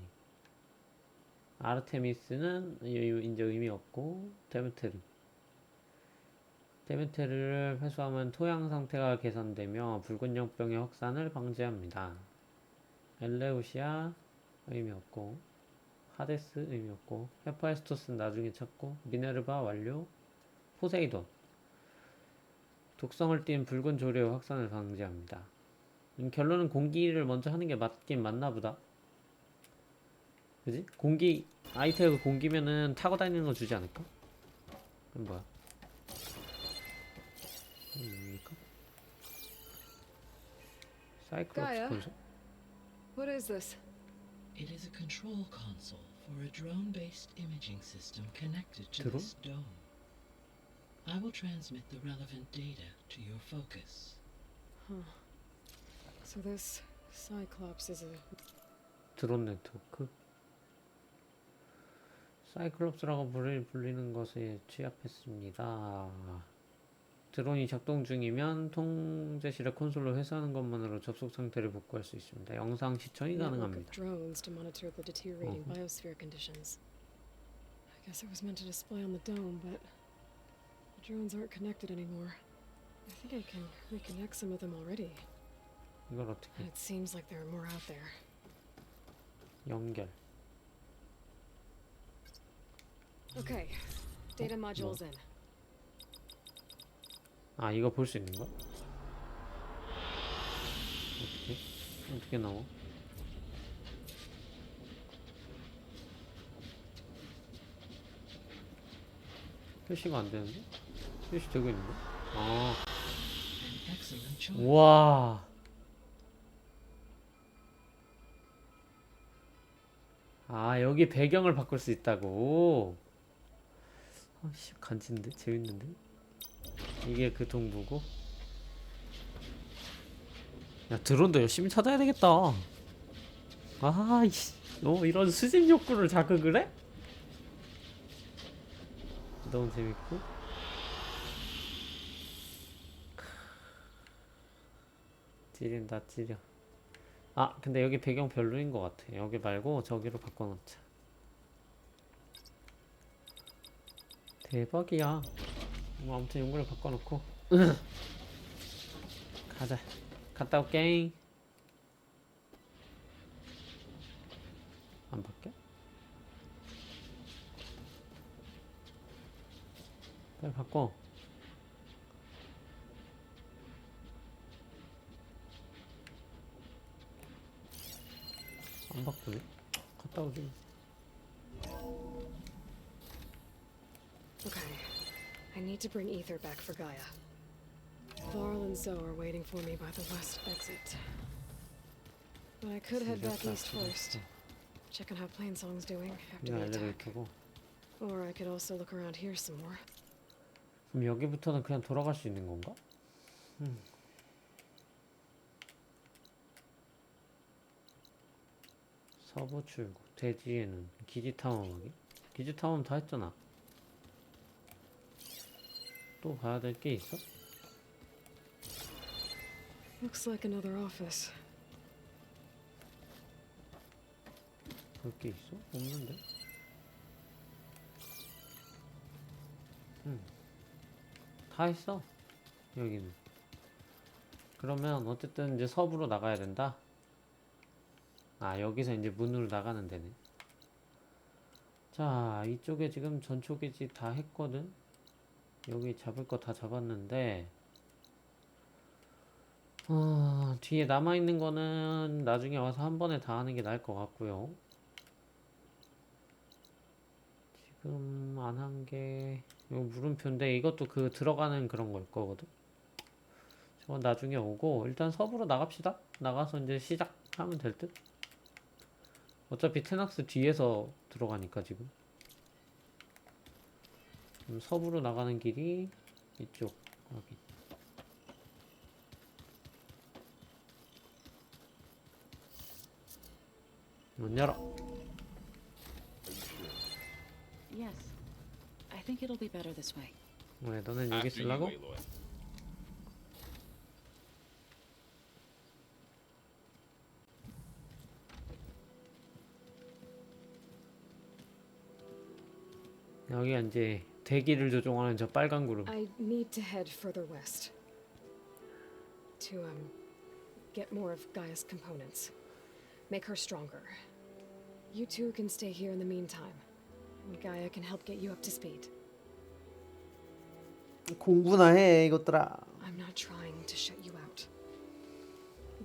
아르테미스는 이제 의미 없고, 데메테르를 회수하면 토양 상태가 개선되며 붉은 용병의 확산을 방지합니다. 엘레우시아 의미 없고, 하데스 의미 없고 헤파이스토스는 나중에 찾고 미네르바 완료. 포세이돈 독성을 띤 붉은 조류의 확산을 방지합니다. 결론은 공기를 먼저 하는 게 맞긴 맞나 보다. 그지? 공기 아이템이 공기면은 타고 다니는 거 주지 않을까? 그럼 뭐야? 뭡니까? 사이클롭스 Gaia? 콘솔? What is this? It is a control console for a drone-based imaging system connected to Drone? this dome. I will transmit the relevant data to your focus. So this Cyclops is a... 드론 네트워크? 사이클롭스라고 불리는 것에 취합했습니다. 드론이 작동 중이면 통제실의 콘솔로 회수하는 것만으로 접속 상태를 복구할 수 있습니다. 영상 시청이 network of 가능합니다. drones to monitor the deteriorating biosphere conditions. I guess it was meant to display on the dome, but the drones aren't connected anymore. I think I can reconnect some of them already. 이걸 어떻게 And it seems like there are more out there. 연결? Okay, data modules in. 아, 이거 볼 수 있는 거야? 어떻게 나와? 표시가 안 되는데? 표시 되고 있는 거야? 아, An excellent choice. 우와. 아, 여기 배경을 바꿀 수 있다고. 아씨, 간지인데? 재밌는데? 이게 그 동부고. 야, 드론도 열심히 찾아야 되겠다. 아이씨, 이런 수집 욕구를 자극을 해? 너무 재밌고. 찌린다, 찌려. 아, 근데 여기 배경 별로인 것 같아. 여기 말고 저기로 바꿔놓자. 대박이야. 뭐 아무튼 용구를 바꿔놓고 가자. 갔다 올게. 안 바뀌어? 빨리 바꿔. 안 바꾸네. 갔다 오지. Okay, I need to bring ether back for Gaia. Varl and Zoe are waiting for me by the west exit. But I could head back east first. Check on how Plainsong's doing after 이거 the attack. 엘리베이터고. Or I could also look around here some more. 그럼 여기부터는 그냥 돌아갈 수 있는 건가? 서부 출구. 대지에는 기지 탐험하기. 기지 탐험 다 했잖아. 또 봐야 될 게 있어? Looks like another office. 볼 게 있어? 없는데? 다 했어. 여기는. 그러면 어쨌든 이제 서부로 나가야 된다. 아, 여기서 이제 문으로 나가는 데네. 자, 이쪽에 지금 전초기지 다 했거든. 여기 잡을 거 다 잡았는데 뒤에 남아있는 거는 나중에 와서 한 번에 다 하는 게 나을 것 같고요. 지금 안 한 게 이거 물음표인데 이것도 그 들어가는 그런 걸 거거든. 저건 나중에 오고 일단 서부로 나갑시다. 나가서 이제 시작하면 될 듯. 어차피 테낙스 뒤에서 들어가니까 지금. 서부로 나가는 길이 이쪽. 여기. 문 열어. Yes. I think it'll be better this way. 왜 너는 여기 After you, 쓰려고? Aloy. 여기가 이제 대기를 조종하는 저 빨간 그룹. I need to head further west. To, get more of Gaia's components. Make her stronger. You two can stay here in the meantime. And Gaia can help get you up to speed. 공부나 해 이것들아. I'm not trying to shut you out.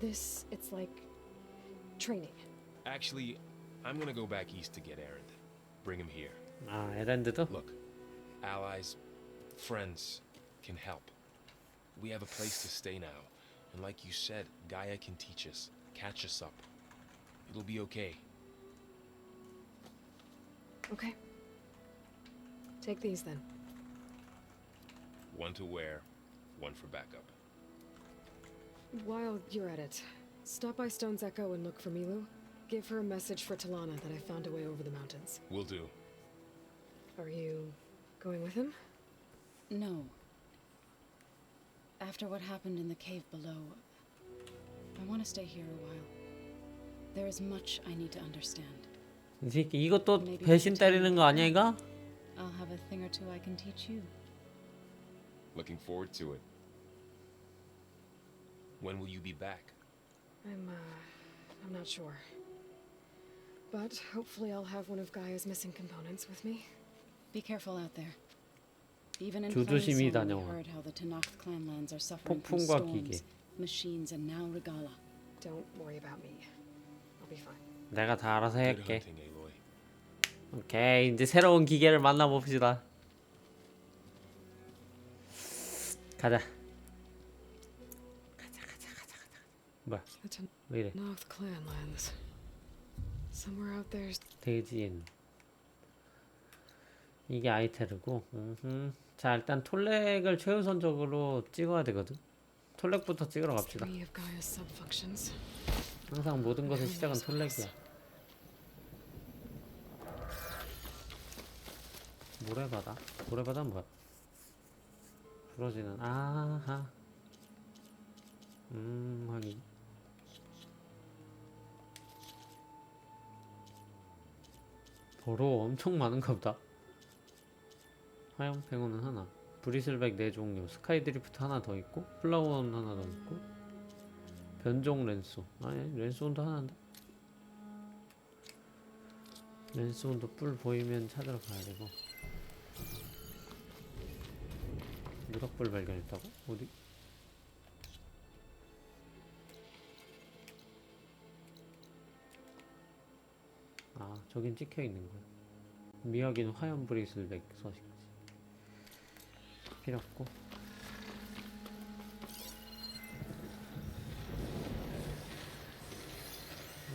It's like training. Actually, I'm gonna go back east to get Erend. Bring him here. 아 에란드도? Look, allies, friends can help. We have a place to stay now, and like you said, Gaia can teach us, catch us up. It'll be okay. Okay. Take these then. One to wear, one for backup. While you're at it, stop by Stone's Echo and look for Milu. Give her a message for Talana that I found a way over the mountains. Will do. Are you going with him? No. After what happened in the cave below, I want to stay here a while. There is much I need to understand. 이 새끼 이것도 배신 때리는 거 아니야 이거? I'll have a thing or two I can teach you. Looking forward to it. When will you be back? I'm not sure. But hopefully I'll have one of Gaia's missing components with me. Be careful out there. Even in 조조심히 Plain Song, we 다녀와. heard how the Tenakth clanlands are suffering from 폭풍과 storms, 기계. machines, and now Regala. Don't worry about me. I'll be fine. 내가 다 알아서 Good 할게. hunting, Aloy. 오케이 이제 새로운 기계를 만나봅시다. 가자. 뭐야? The 왜 이래? Tenakth clanlands. Somewhere out there's 대지인. 이게 아이테르고. 자 일단 톨렉을 최우선적으로 찍어야 되거든. 톨렉부터 찍으러 갑시다. three of Gaia's sub-functions. 항상 모든 것의 시작은 톨렉이야. 모래바다? 모래바다는 뭐야? 부러지는 아하. 하긴. 더러워 엄청 많은가 보다. 화염 팽어는 하나, 브리슬백 4종류, 스카이 드리프트 하나 더 있고, 플라워원 하나 더 있고, 변종 랜쏘. 아니 랜쏘온도 하나인데. 랜쏘온도 뿔 보이면 찾으러 가야 되고. 무덕불 발견했다고? 어디? 아 저긴 찍혀 있는 거야. 미확인 화염 브리슬백 서식지. 필요 없고.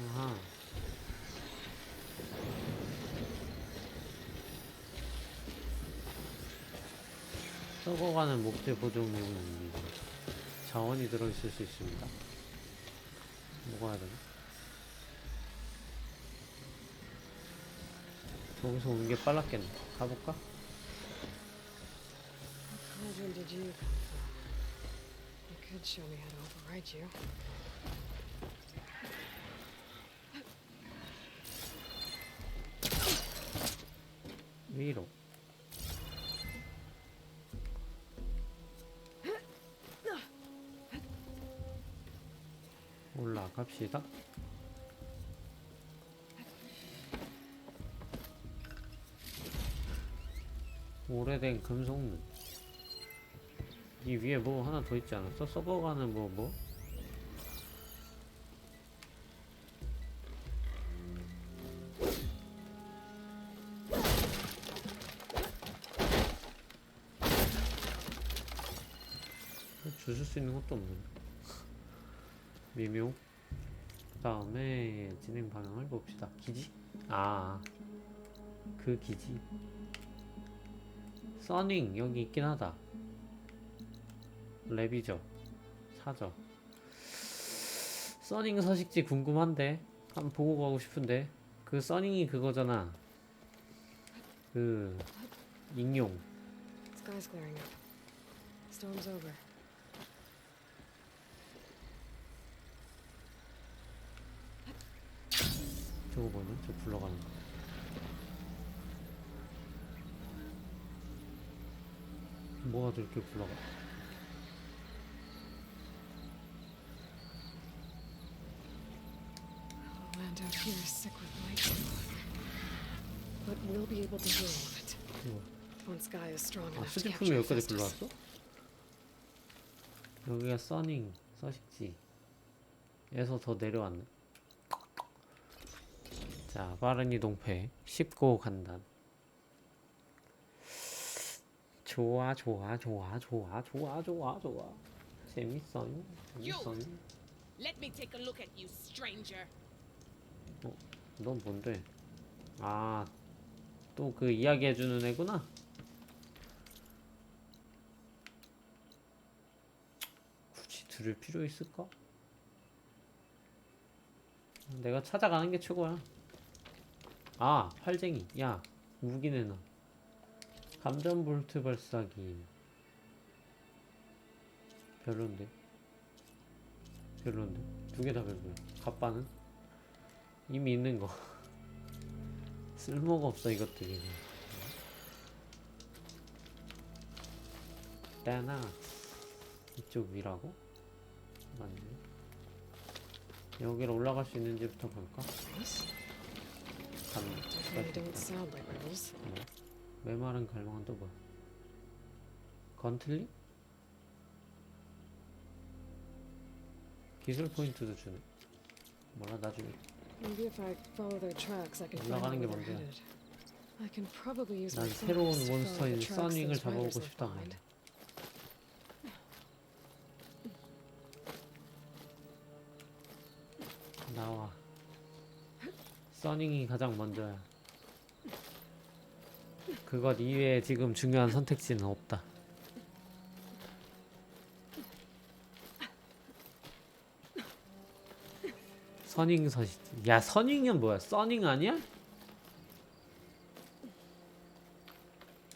아하. 썩어가는 목재 보존용은 자원이 들어있을 수 있습니다. 먹어야 되나? 저기서 오는 게 빨랐겠네. 가볼까? What cauldron did you come from? You could show me how to override you. 위로. 올라갑시다. 오래된 금속문. 이 위에 뭐 하나 더 있지 않았어? 썩어가는 뭐? 주술 수 있는 것도 없는데. 미묘. 그 다음에 진행 반응을 봅시다. 기지? 아, 그 기지. 써닝 여기 있긴 하다. 레비저 사저. 써닝 서식지 궁금한데 한번 보고 가고 싶은데. 그 써닝이 그거잖아. 그 익룡. Sky's clearing up. Storm's over. 저거 뭐냐? 저 굴러가는 거. 뭐가 저렇게 굴러가? When Found out here is sick with light. But we'll be able to deal with it. Once Guy is strong 아, enough to 수집품이 capture 여기까지 Festus. 불러왔어? 여기가 써닝 서식지 에서 더 내려왔네. 자, 빠른 이동패 쉽고 간단. 좋아 좋아 좋아 좋아 좋아 좋아 좋아. 재밌어요. 재밌어요. Let me take a look at you, stranger. 넌 뭔데? 아, 또 그 이야기 해주는 애구나? 굳이 들을 필요 있을까? 내가 찾아가는 게 최고야. 아, 활쟁이. 야, 무기 내놔. 감전 볼트 발사기. 별론데? 별론데? 두 개 다 별로야. 갑바는? 이미 있는 거. 쓸모가 없어 이것들이. 따나 이쪽 위라고? 맞네. 여기로 올라갈 수 있는지부터 볼까? Definitely don't sound like rebels. 메마른 갈망은 또 뭐야? 건틀리? 기술 포인트도 주네. 몰라 나중에. Maybe if I follow their tracks, I can find 올라가는 out 게 where they're 먼저야. headed. I can probably use 난 my 새로운 focus to follow 몬스터인 the tracks 써닝을 those 잡아보고 riders left 싶단 behind. 말이야. 나와. 써닝이 가장 먼저야. 그것 이외에 지금 중요한 선택지는 없다. 선잉 서식지. 야, 선잉은 뭐야? 써닝 아니야?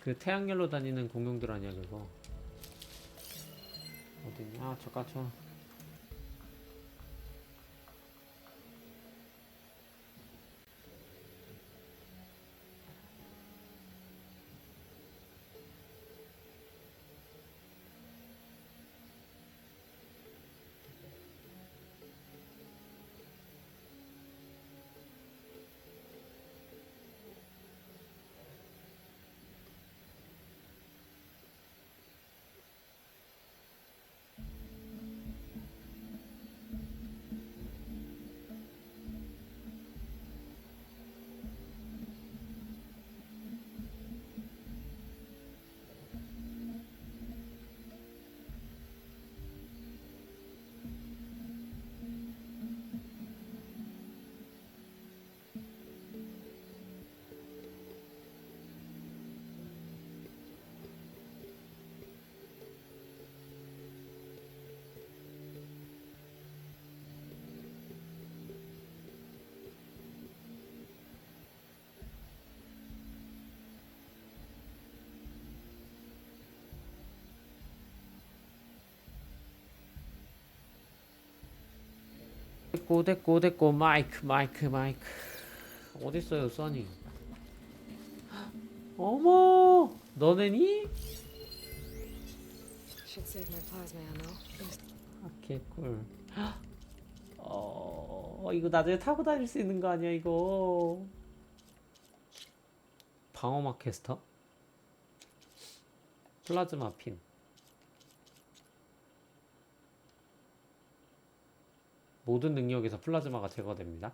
그 태양열로 다니는 공룡들 아니야 그거? 어딨냐? 아, 저 까쳐. 됐고 마이크 어딨어요 써니? 어머 너네니? Should save my plasma ammo. 아 개꿀. 이거 나중에 타고 다닐 수 있는 거 아니야 이거? 방어막 캐스터? 플라즈마 핀. 모든 능력에서 플라즈마가 제거됩니다.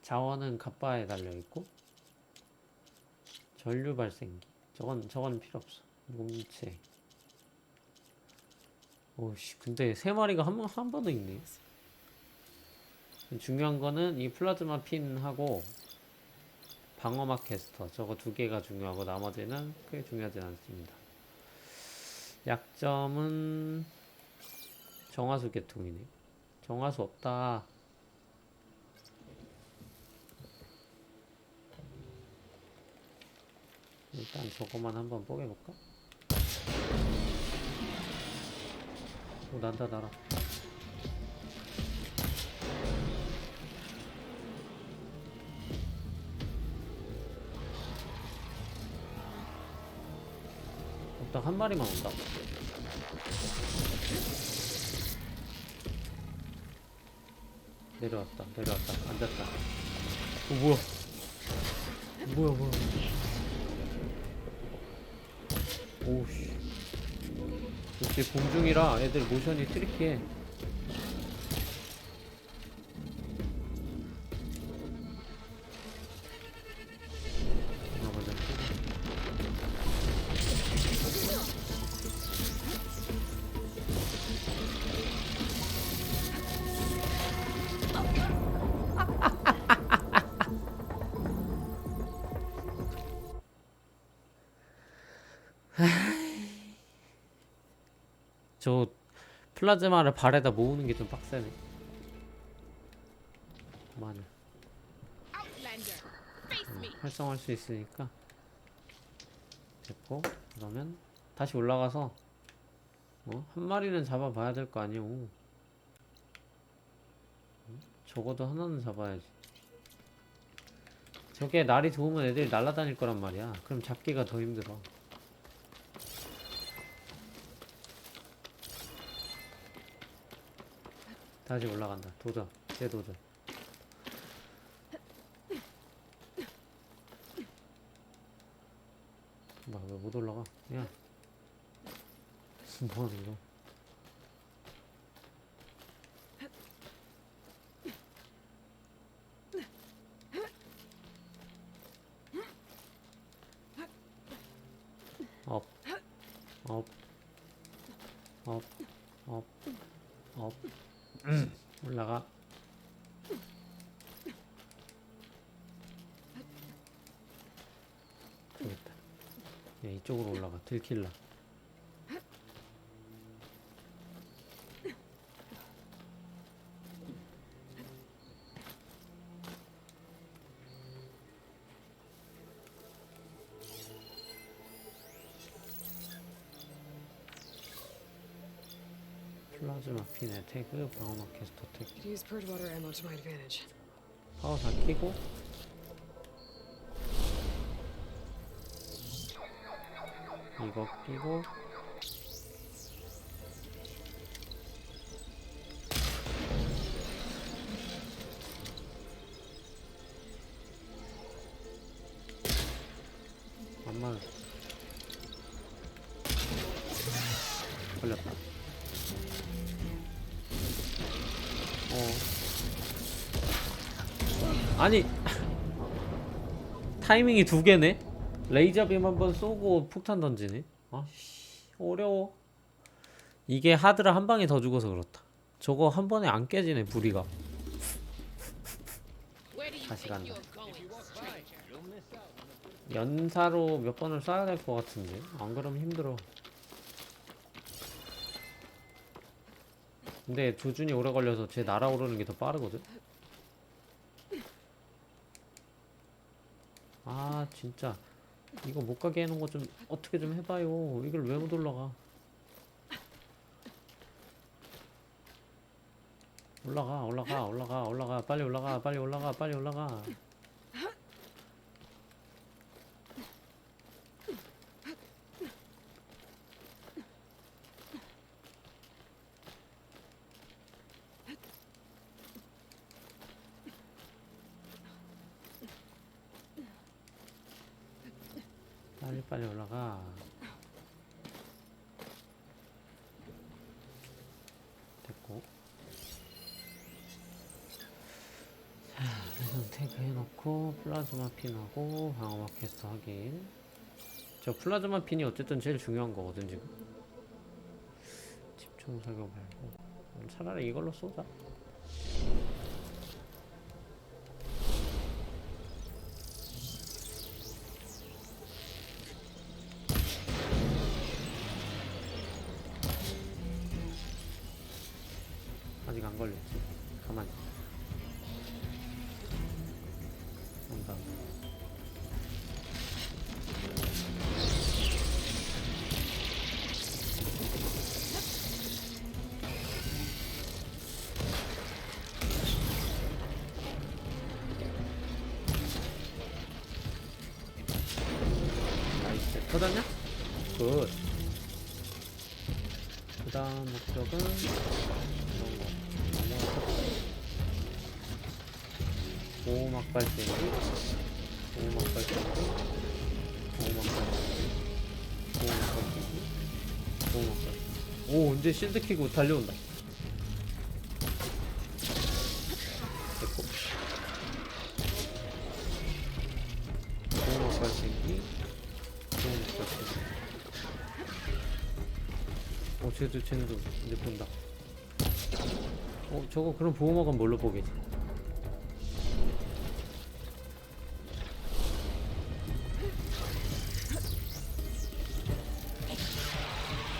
자원은 갑바에 달려있고 전류 발생기 저건 필요 없어. 몸체. 오씨 근데 세 마리가 한 번에 있네. 중요한 거는 이 플라즈마 핀하고 방어막 캐스터 저거 두 개가 중요하고 나머지는 크게 중요하진 않습니다. 약점은 정화수 계통이네. 정화수 없다. 일단 저거만 한번 뽀개볼까? 오 난다 날아. 일단 한 마리만 온다. 내려왔다. 앉았다. 뭐야. 오우씨. 역시 공중이라 애들 모션이 트리키해. 저 플라즈마를 발에다 모으는 게 좀 빡세네. 마늘 Outlander, face me. 활성화할 수 있으니까 됐고, 그러면 다시 올라가서 한 마리는 잡아봐야 될 거 아니오. 적어도 하나는 잡아야지. 저게 날이 좋으면 애들이 날아다닐 거란 말이야. 그럼 잡기가 더 힘들어. 다시 올라간다. 도전. 재도전. 왜 못 올라가? 야. 뭐하는 거야? 업. 업. 업. 업. 업. 올라가. 저기 있다. 야, 이쪽으로 올라가. 들킬라. 플라즈마 핀의 태그, 방어막 캐스터 태그. Could use purge water ammo to my advantage. 파워 다 켜고 이거 끼고 안 맞아. 걸렸다. 아니 타이밍이 두 개네. 레이저빔 한번 쏘고 폭탄 던지네. 아씨 어려워. 이게 하드라 한 방에 더 죽어서 그렇다. 저거 한 번에 안 깨지네 부리가. Where do you 다시 think 간다. you're going, stranger? 연사로 몇 번을 쏴야 될 것 같은데 안 그러면 힘들어. 근데 조준이 오래 걸려서 쟤 날아오르는 게 더 빠르거든. 아 진짜 이거 못 가게 해놓은 거 좀 어떻게 좀 해봐요. 이걸 왜 못 올라가? 올라가 빨리 올라가. 빨리 올라가. 됐고. 자, 우선 태그 해놓고 플라즈마 핀하고 방어막 캐스터 확인. 저 플라즈마 핀이 어쨌든 제일 중요한 거거든 지금. 집중 사격 말고 차라리 이걸로 쏘자. 아직 안 걸렸지. 가만히. 온다. 나이스. 터졌냐? 굿. 그 다음 목적은 이런 거. 보호막 발생기, 보호막 발생기, 보호막 발생기, 보호막 발생기, 보호막 발생기. 오, 이제 실드 키고 달려온다. 됐고. 보호막 발생기, 보호막 발생기. 오, 쟤도 이제 본다. 저거 그럼 보호막은 뭘로 보겠지?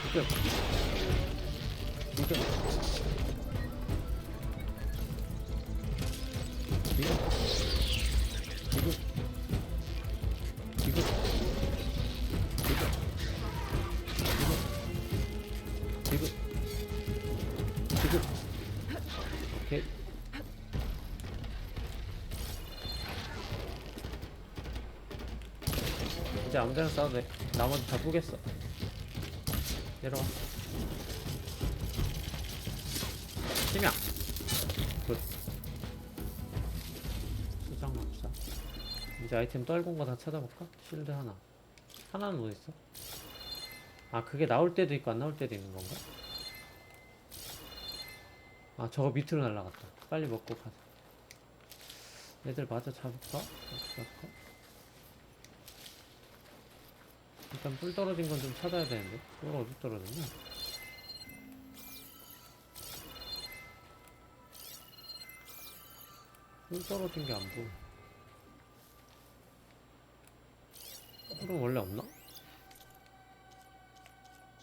이겨. 이겨. 이겨. 이겨. 이겨. 이겨. 이겨. 오케이. 이제 아무데나 싸도 돼. 나머지 다 부겠어. 내려와. 심야. 굿. 수정 없어. 이제 아이템 떨군 거 다 찾아볼까? 실드 하나. 하나는 어딨어? 아, 그게 나올 때도 있고 안 나올 때도 있는 건가? 아, 저거 밑으로 날라갔다. 빨리 먹고 가자. 애들 마저 잡을까? 어떻게 할까? 일단 뿔 떨어진 건 좀 찾아야 되는데. 뿔 어디 떨어졌냐? 뿔 떨어진 게 안 보여. 뿔은 원래 없나?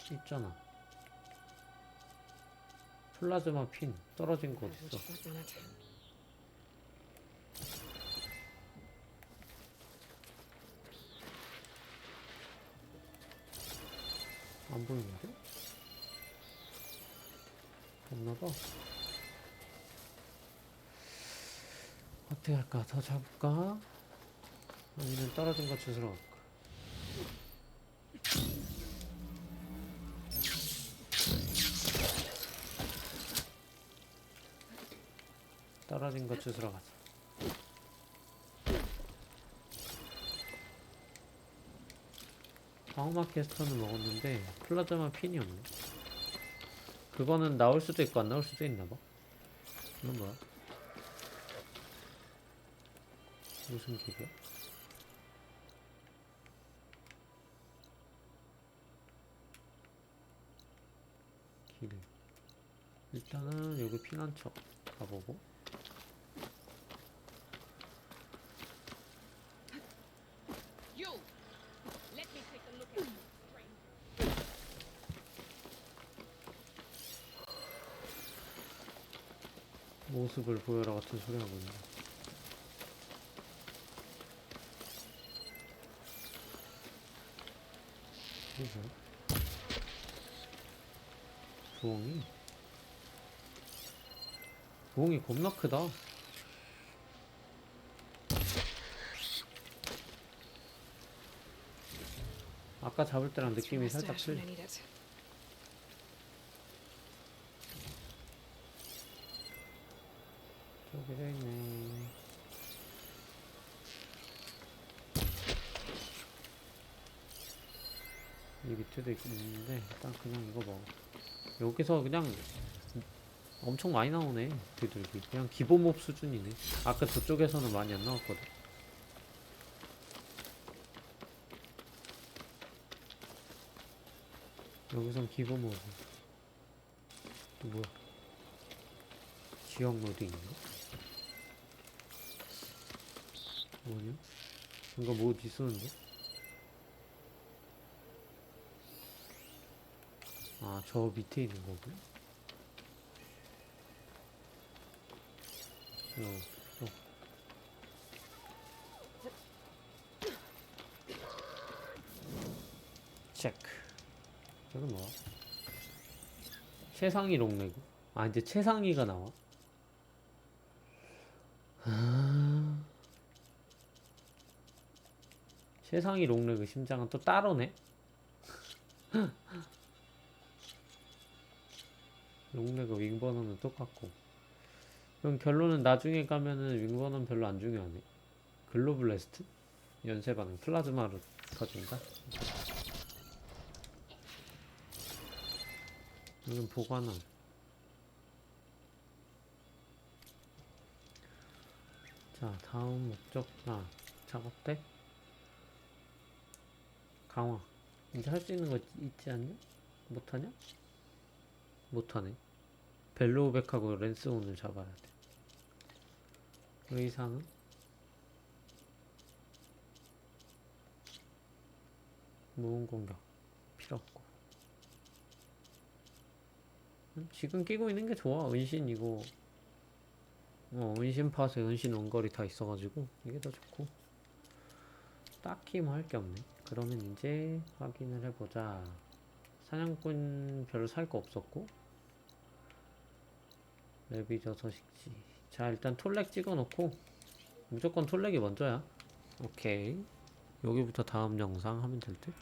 있잖아. 플라즈마 핀 떨어진 거 어딨어? Reflect on it. 안 보이는데? 없나봐. 어떻게 할까? 더 잡을까? 아니면 떨어진 거 주스러 갈까? 떨어진 거 주스러 가자. 방어막 캐스터는 먹었는데 플라즈마 핀이 없네. 그거는 나올 수도 있고 안 나올 수도 있나봐. 이건 뭐야? 무슨 길이야? 길. 일단은 여기 피난처 가보고. You! Let me take a look at you, stranger. 모습을 보여라 같은 소리 하고 있네. 이게 뭐야? 부엉이? 부엉이 겁나 크다. 아까 잡을 때랑 It's from 느낌이 my 살짝 stash when I 틀려. need it. 저기도 있네. 이 밑에도 있는데 일단 그냥 이거 먹어. 여기서 그냥 엄청 많이 나오네. 비둘기 그냥 기본몹 수준이네. 아까 저쪽에서는 많이 안 나왔거든. 여기선 기본몹. 또 뭐야? 지역 모드 있나? 뭐냐? 뭔가 모드 있었는데? 아, 저 밑에 있는 거구나. 체크. 저건 뭐야? 최상위 롱레그. 아, 이제 최상위가 나와. 아... 최상위 롱레그 심장은 또 따로네? 롱레그 윙버너는 똑같고. 그럼 결론은 나중에 가면은 윙버는 별로 안 중요하네. 글로블레스트? 연쇄 반응 플라즈마로 터진다. 이건 보관함. 자, 다음 목적. 작업대 강화. 이제 할 수 있는 거 있지 않냐? 못하냐? 못하네. 벨로우백하고 랜스온을 잡아야 돼. 의상은? 무은 공격 필요 없고. 지금 끼고 있는 게 좋아. 은신 이거 은신 팟에 은신 원거리 다 있어가지고 이게 더 좋고. 딱히 뭐 할 게 없네. 그러면 이제 확인을 해보자. 사냥꾼 별로 살 거 없었고, 레비저 서식지. 자, 일단 톨렉 찍어놓고 무조건 톨렉이 먼저야. 오케이. 여기부터 다음 영상 하면 될 듯.